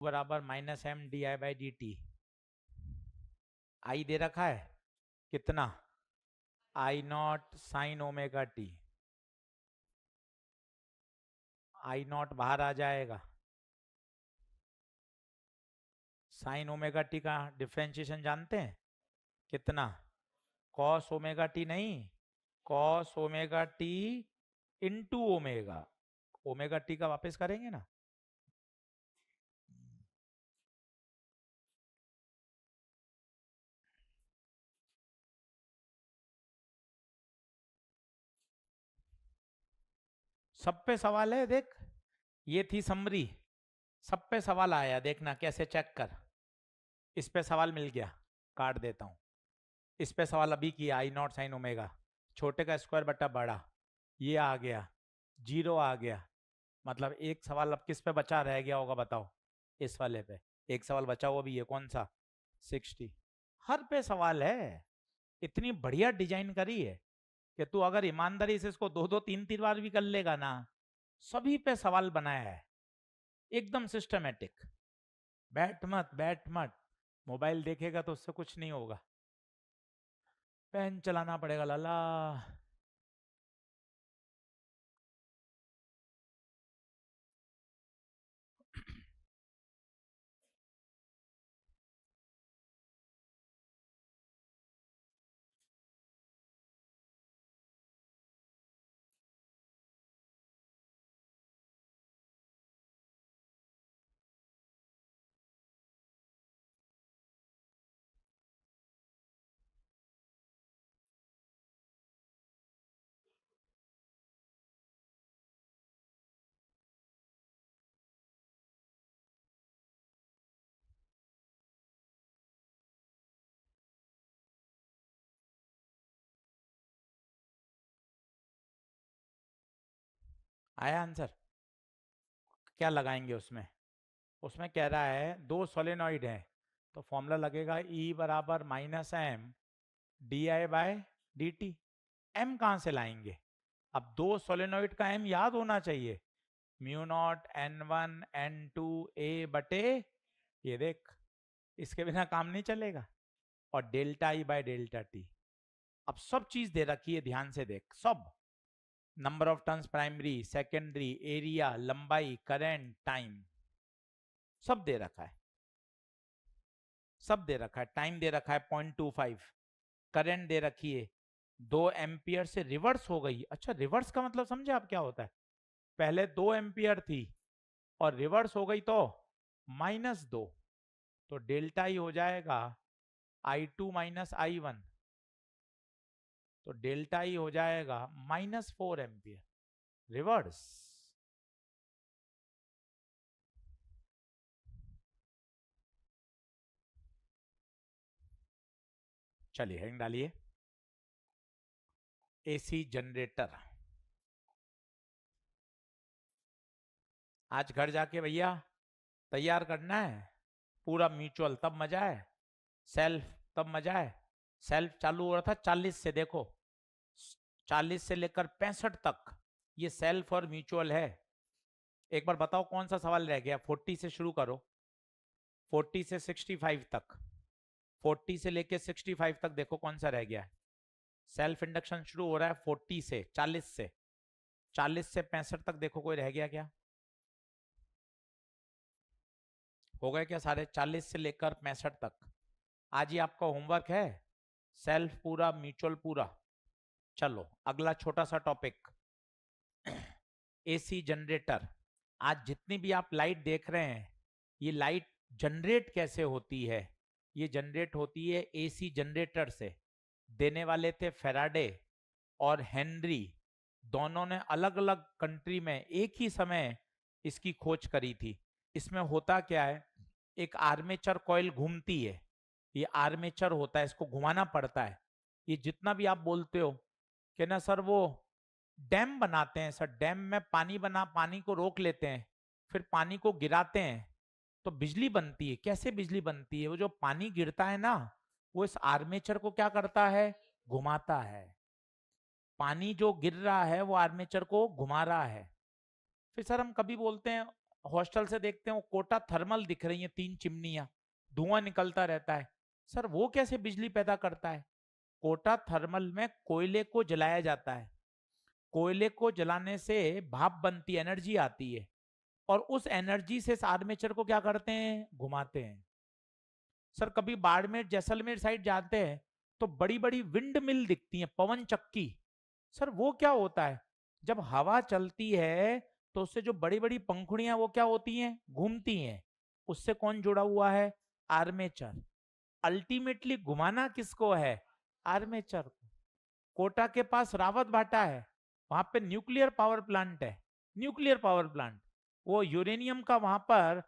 बराबर minus M D I by D T. I दे रखा है कितना, I naught sine omega T. I naught बाहर आ जाएगा, साइन ओमेगा टी का डिफ्रेंशिएशन जानते हैं कितना, कॉस ओमेगा टी नहीं, cos omega T into omega, omega T का वापस करेंगे ना। सब पे सवाल है देख, ये थी समरी, सब पे सवाल आया, देखना कैसे चेक कर। इस पे सवाल मिल गया, काट देता हूं। इस पे सवाल अभी किया, आई नॉट साइन ओमेगा, छोटे का स्क्वायर बटा बड़ा, ये आ गया, जीरो आ गया। मतलब एक सवाल अब किस पे बचा रह गया होगा बताओ, इस वाले पे एक सवाल बचा हुआ भी है, कौन सा, 60। हर पे सवाल है, इतनी बढ़िया डिजाइन करी है कि तू अगर ईमानदारी से इसको दो दो तीन तीन बार भी कर लेगा ना, सभी पे सवाल बनाया है, एकदम सिस्टमेटिक। बैठ मत बैठ मत, मोबाइल देखेगा तो उससे कुछ नहीं होगा, पेन चलाना पड़ेगा लाला। आया आंसर, क्या लगाएंगे उसमें, उसमें कह रहा है दो सोलेनॉइड है, तो फॉर्मूला लगेगा E बराबर minus M D I by D T. M कहाँ से लाएंगे, अब दो सोलेनॉइड का एम याद होना चाहिए, mu naught N one N two A बटे, ये देख, इसके बिना काम नहीं चलेगा, और delta E by delta T. अब सब चीज दे रखी है, ध्यान से देख, सब, number of turns primary secondary, area, लंबाई, करंट, टाइम, सब दे रखा है, सब दे रखा है। टाइम दे रखा है 0.25, करंट दे रखी है 2 एम्पियर से रिवर्स हो गई। अच्छा, रिवर्स का मतलब समझे आप क्या होता है, पहले 2 एम्पियर थी और रिवर्स हो गई तो -2, तो डेल्टा ही हो जाएगा I2 माइनस I1, तो डेल्टा ही हो जाएगा -4 एम्पियर रिवर्स। चलिए हेडिंग डालिए, एसी जनरेटर। आज घर जाके भैया तैयार करना है पूरा म्यूचुअल, तब मजा है, सेल्फ तब मजा है। सेल्फ चालू हो रहा था 40 से, देखो 40 से लेकर 65 तक ये सेल्फ और म्यूचुअल है। एक बार बताओ कौन सा सवाल रह गया, 40 से शुरू करो, 40 से 65 तक, 40 से लेके 65 तक देखो कौन सा रह गया है। सेल्फ इंडक्शन शुरू हो रहा है 40 से, 40 से, 40 से 65 तक देखो कोई रह गया क्या, हो गए क्या सारे, 40 से लेकर 65 तक। आज ही आपका होमवर्क है, सेल्फ पूरा म्यूचुअल पूरा। चलो अगला छोटा सा टॉपिक, एसी जनरेटर। आज जितनी भी आप लाइट देख रहे हैं, ये लाइट जनरेट कैसे होती है, ये जनरेट होती है एसी जनरेटर से। देने वाले थे फेराडे और हेनरी, दोनों ने अलग अलग कंट्री में एक ही समय इसकी खोज करी थी। इसमें होता क्या है, एक आर्मेचर कॉइल घूमती है, ये आर्मेचर होता है, इसको घुमाना पड़ता है। ये जितना भी आप बोलते हो कि ना सर वो डैम बनाते हैं, सर डैम में पानी बना, पानी को रोक लेते हैं, फिर पानी को गिराते हैं तो बिजली बनती है। कैसे बिजली बनती है, वो जो पानी गिरता है ना, वो इस आर्मेचर को क्या करता है, घुमाता है। पानी जो गिर रहा है वो आर्मेचर को घुमा रहा है। फिर सर हम कभी बोलते हैं हॉस्टल से देखते हैं वो कोटा थर्मल दिख रही है, 3 चिमनियां, धुआं निकलता रहता है। सर वो कैसे बिजली पैदा करता है? कोटा थर्मल में कोयले को जलाया जाता है, कोयले को जलाने से भाप बनती, एनर्जी आती है, और उस एनर्जी से इस आर्मेचर को क्या करते हैं, घुमाते हैं। सर कभी बाड़मेर जैसलमेर साइड जाते हैं तो बड़ी बड़ी विंड मिल दिखती हैं, पवन चक्की। सर वो क्या होता है, जब हवा चलती है तो उससे जो बड़ी बड़ी पंखुड़ियां वो क्या होती हैं, घूमती हैं। उससे कौन जुड़ा हुआ है, आर्मेचर। अल्टीमेटली घुमाना किसको है, आर्मेचर को। कोटा के पास रावत भाटा है, वहां पे न्यूक्लियर पावर प्लांट है, न्यूक्लियर पावर प्लांट। वो यूरेनियम का वहां पर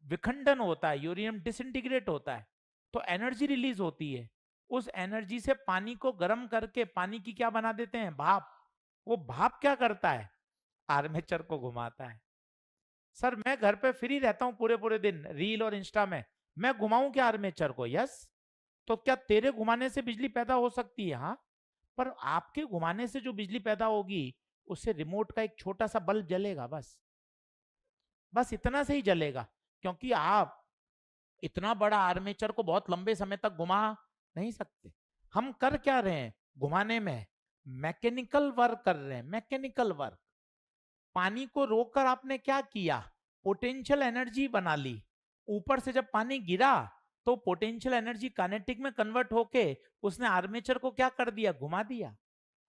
विखंडन होता है, यूरेनियम डिसइंटीग्रेट होता है, तो एनर्जी रिलीज होती है। उस एनर्जी से पानी को गर्म करके पानी की क्या बना देते हैं, भाप। वो भाप क्या करता है, आर्मेचर को घुमाता है। सर मैं घर पे फ्री रहता हूं पूरे पूरे दिन रील और इंस्टा में, मैं घुमाऊं क्या आर्मेचर को? यस। तो क्या तेरे घुमाने से बिजली पैदा हो सकती है? हाँ। पर आपके घुमाने से जो बिजली पैदा होगी उससे रिमोट का एक छोटा सा बल्ब जलेगा, बस बस इतना से ही जलेगा, क्योंकि आप इतना बड़ा आर्मेचर को बहुत लंबे समय तक घुमा नहीं सकते। हम कर क्या रहे हैं घुमाने में, मैकेनिकल वर्क कर रहे हैं, मैकेनिकल वर्क। पानी को रोककर आपने क्या किया, पोटेंशियल एनर्जी बना ली। ऊपर से जब पानी गिरा तो पोटेंशियल एनर्जी काइनेटिक में कन्वर्ट होके उसने आर्मेचर को क्या कर दिया, घुमा दिया।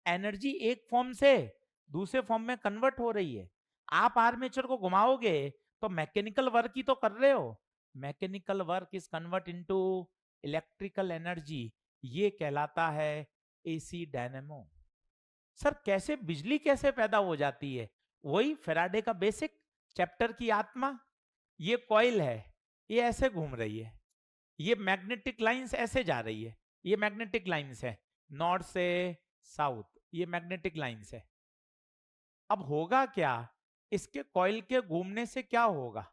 एनर्जी एक फॉर्म से दूसरे फॉर्म में कन्वर्ट हो रही है। आप आर्मेचर को घुमाओगे तो मैकेनिकल वर्क ही तो कर रहे हो। Mechanical work is convert into electrical energy, ये कहलाता है एसी डायनेमो। सर कैसे बिजली कैसे पैदा हो जाती है, वही फैराडे का बेसिक चैप्टर की आत्मा। ये कॉइल है, ये ऐसे घूम रही है, ये मैग्नेटिक लाइंस ऐसे जा रही है, ये मैग्नेटिक लाइंस है नॉर्थ से साउथ, ये मैग्नेटिक लाइंस है। अब होगा क्या, इसके कॉइल के घूमने से क्या होगा,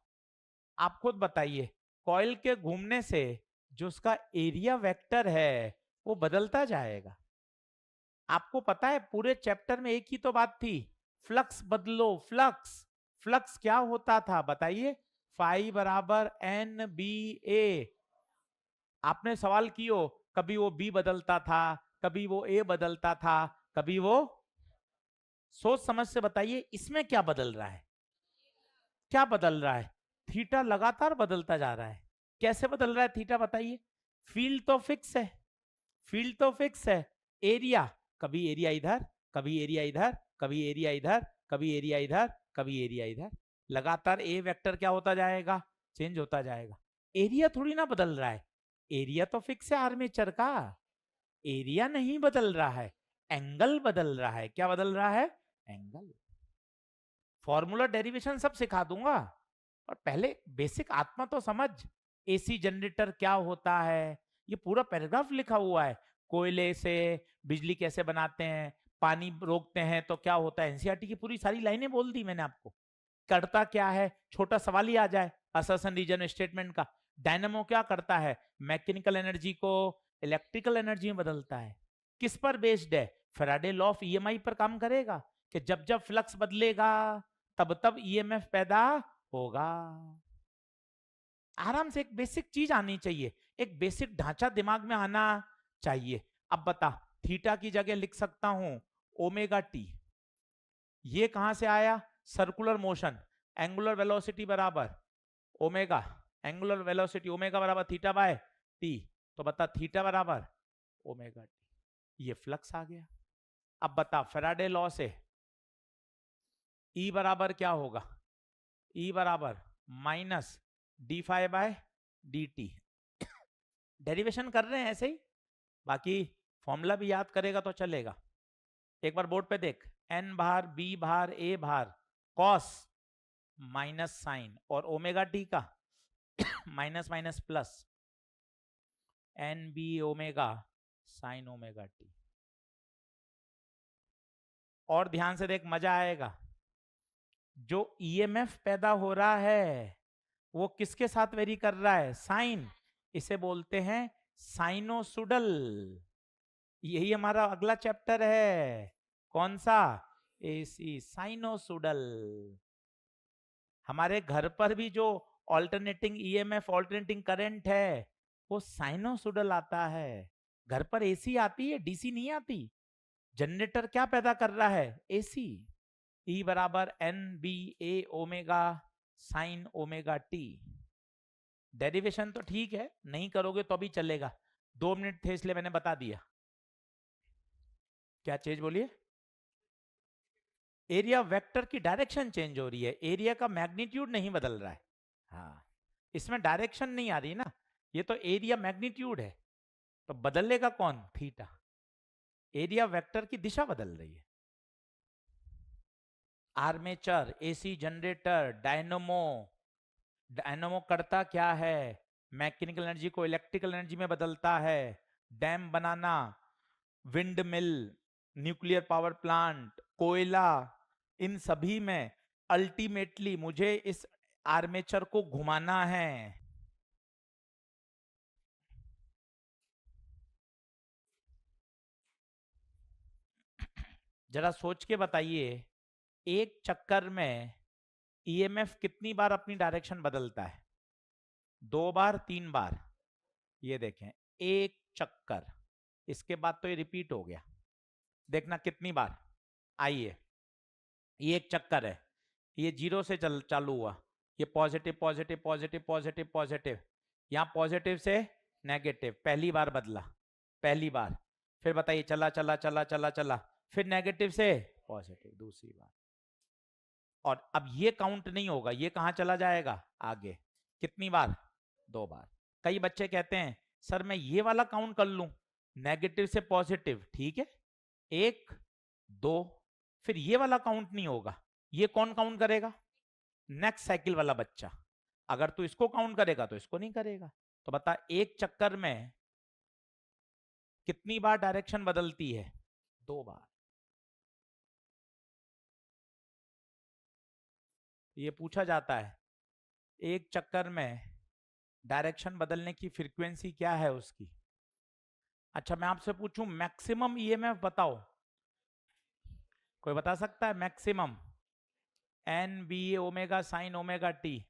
आप खुद बताइए। कॉइल के घूमने से जो उसका एरिया वेक्टर है वो बदलता जाएगा। आपको पता है पूरे चैप्टर में एक ही तो बात थी, फ्लक्स बदलो, फ्लक्स। फ्लक्स क्या होता था बताइए, फाई बराबर एन बी ए। आपने सवाल कियो, कभी वो बी बदलता था, कभी वो ए बदलता था, कभी वो, सोच समझ से बताइए इसमें क्या बदल रहा है, क्या बदल रहा है? थीटा लगातार बदलता जा रहा है। कैसे बदल रहा है थीटा बताइए? फील्ड तो फिक्स है, फील्ड तो फिक्स है। एरिया, कभी एरिया इधर, कभी एरिया इधर, कभी एरिया इधर, कभी एरिया इधर, कभी एरिया इधर। लगातार ए वेक्टर क्या होता जाएगा, चेंज होता जाएगा। एरिया थोड़ी ना बदल रहा है, एरिया तो फिक्स है आर्मेचर का, एरिया नहीं बदल रहा है, एंगल बदल रहा है। क्या बदल रहा है, एंगल। फॉर्मूला डेरिवेशन सब सिखा दूंगा, और पहले बेसिक आत्मा तो समझ। एसी जनरेटर क्या होता है, ये पूरा पैराग्राफ लिखा हुआ है। कोयले से बिजली कैसे बनाते हैं, पानी रोकते हैं तो क्या होता है, एनसीईआरटी की पूरी सारी लाइनें बोल दी मैंने आपको। करता क्या है, छोटा सवाल ही आ जाए असर्शन रीजन स्टेटमेंट का। डायनामो क्या करता है, मैकेनिकल एनर्जी को इलेक्ट्रिकल एनर्जी में बदलता है। किस पर बेस्ड है, फैराडे लॉ ऑफ ईएमआई पर काम करेगा, कि जब जब फ्लक्स बदलेगा तब तब ईएमएफ पैदा होगा। आराम से एक बेसिक चीज आनी चाहिए, एक बेसिक ढांचा दिमाग में आना चाहिए। अब बता, थीटा की जगह लिख सकता हूं ओमेगा टी। ये कहां से आया, सर्कुलर मोशन, एंगुलर वेलोसिटी बराबर ओमेगा, एंगुलर वेलोसिटी ओमेगा बराबर थीटा बाय टी। तो बता थीटा बराबर ओमेगा टी, ये फ्लक्स आ गया। अब बता फैराडे लॉ से ई बराबर क्या होगा, ई बराबर minus D phi by D T. Derivation कर रहे हैं ऐसे ही, बाकी फॉर्मूला भी याद करेगा तो चलेगा। एक बार बोर्ड पे देख, एन भार बी भार ए भार कॉस माइनस साइन, और ओमेगा टी का minus minus plus, N B omega sine omega T. और ध्यान से देख, मजा आएगा। जो ईएमएफ पैदा हो रहा है वो किसके साथ वेरी कर रहा है, साइन। इसे बोलते हैं साइनोसुडल। यही हमारा अगला चैप्टर है, कौन सा, एसी, साइनोसुडल। हमारे घर पर भी जो ऑल्टरनेटिंग ईएमएफ ऑल्टरनेटिंग करंट है वो साइनोसोडल आता है। घर पर एसी आती है, डीसी नहीं आती। जनरेटर क्या पैदा कर रहा है? एसी। ई बराबर N B A omega sine omega T. Derivation तो ठीक है, नहीं करोगे तो भी चलेगा। 2 मिनट थे इसलिए मैंने बता दिया। क्या चीज बोलिए? एरिया वेक्टर की डायरेक्शन चेंज हो रही है, एरिया का मैग्नीट्यूड नहीं बदल रहा है। हाँ, इसमें डायरेक्शन नहीं आ रही ना, ये तो एरिया मैग्नीट्यूड है, तो बदलेगा कौन? थीटा। एरिया वेक्टर की दिशा बदल रही है। Armature, AC generator, dynamo. Dynamo करता क्या है? मैकेनिकल एनर्जी को इलेक्ट्रिकल एनर्जी में बदलता है। डैम बनाना, windmill, nuclear power plant, कोयला, इन सभी में अल्टीमेटली मुझे इस आर्मेचर को घुमाना है। जरा सोच के बताइए, एक चक्कर में ईएमएफ कितनी बार अपनी डायरेक्शन बदलता है? 2 बार, 3 बार? ये देखें, एक चक्कर, इसके बाद तो ये रिपीट हो गया। देखना कितनी बार। आइए, ये एक चक्कर है, ये 0 से चालू हुआ, ये positive positive positive positive positive, यहाँ पॉजिटिव से नेगेटिव, पहली बार बदला, पहली बार। फिर बताइए, चला चला चला चला चला, फिर नेगेटिव से पॉजिटिव दूसरी बार। और अब ये काउंट नहीं होगा, ये कहां चला जाएगा? आगे। कितनी बार? 2 बार। कई बच्चे कहते हैं सर मैं ये वाला काउंट कर लूं, नेगेटिव से पॉजिटिव, ठीक है, 1 2, फिर ये वाला काउंट नहीं होगा, ये कौन काउंट करेगा? नेक्स्ट साइकिल वाला बच्चा। अगर तू इसको काउंट करेगा तो इसको नहीं करेगा। तो बता, एक चक्कर में कितनी बार डायरेक्शन बदलती है? 2 बार। ये पूछा जाता है, एक चक्कर में डायरेक्शन बदलने की फ्रीक्वेंसी क्या है उसकी? अच्छा, मैं आपसे पूछूं मैक्सिमम ईएमएफ बताओ, कोई बता सकता है maximum? N B omega sine omega T.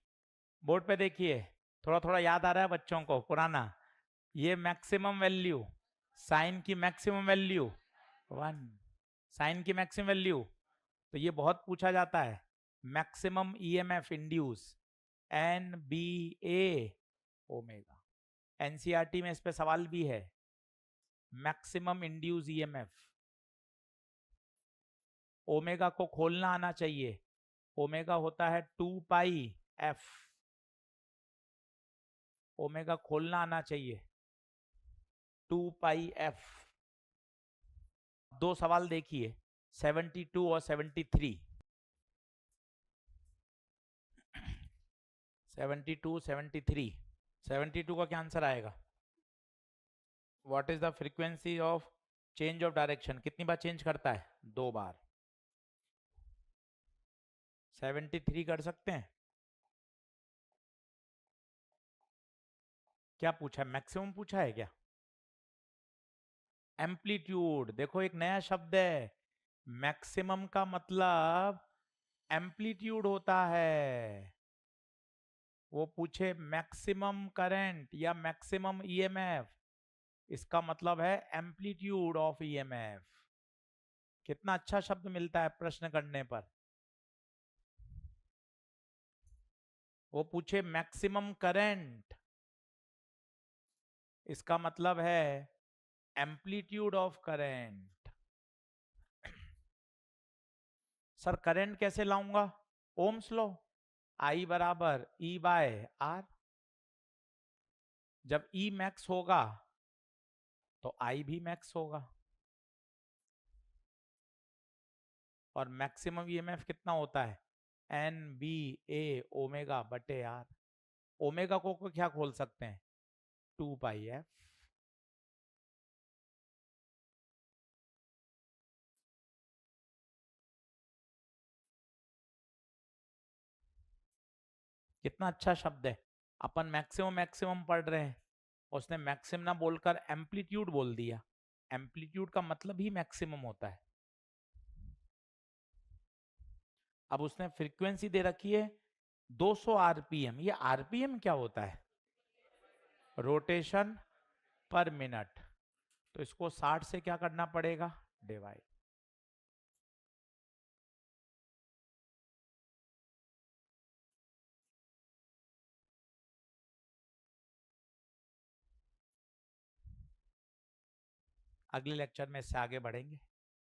Board पे देखिए, थोड़ा थोड़ा याद आ रहा है बच्चों को पुराना। ये मैक्सिमम वैल्यू, साइन की मैक्सिमम वैल्यू 1, साइन की मैक्सिमम वैल्यू। तो ये बहुत पूछा जाता है, maximum EMF induce, N B A omega. NCERT में इस पे सवाल भी है, मैक्सिमम इंड्यूस ईएमएफ। ओमेगा को खोलना आना चाहिए, ओमेगा होता है 2πf, ओमेगा खोलना आना चाहिए 2πf। दो सवाल देखिए, 72 और 73। 72 73। 72 का क्या आंसर आएगा? What is the frequency of change of direction? कितनी बार चेंज करता है? 2 बार। 73 कर सकते हैं? क्या पूछा है? मैक्सिमम पूछा है क्या? एम्पलीट्यूड। देखो एक नया शब्द है, मैक्सिमम का मतलब एम्पलीट्यूड होता है। वो पूछे मैक्सिमम करंट या मैक्सिमम ईएमएफ, इसका मतलब है एम्पलीट्यूड ऑफ ईएमएफ। कितना अच्छा शब्द मिलता है प्रश्न करने पर। वो पूछे मैक्सिमम करंट, इसका मतलब है amplitude of current. Sir current कैसे लाऊंगा? ओम्स लॉ, आई बराबर ई बाय आर। जब ई मैक्स होगा तो आई भी मैक्स होगा। और मैक्सिमम ईएमएफ कितना होता है? एन बी ए ओमेगा बटे आर। ओमेगा को क्या खोल सकते हैं? 2πf। कितना अच्छा शब्द है। अपन मैक्सिमम मैक्सिमम पढ़ रहे हैं, उसने मैक्सिमम ना बोलकर एम्पलीट्यूड बोल दिया। एम्पलीट्यूड का मतलब ही मैक्सिमम होता है। अब उसने फ्रीक्वेंसी दे रखी है 200 आरपीएम, ये आरपीएम क्या होता है? रोटेशन पर मिनट। तो इसको 60 से क्या करना पड़ेगा? डिवाइड। अगले लेक्चर में इससे आगे बढ़ेंगे।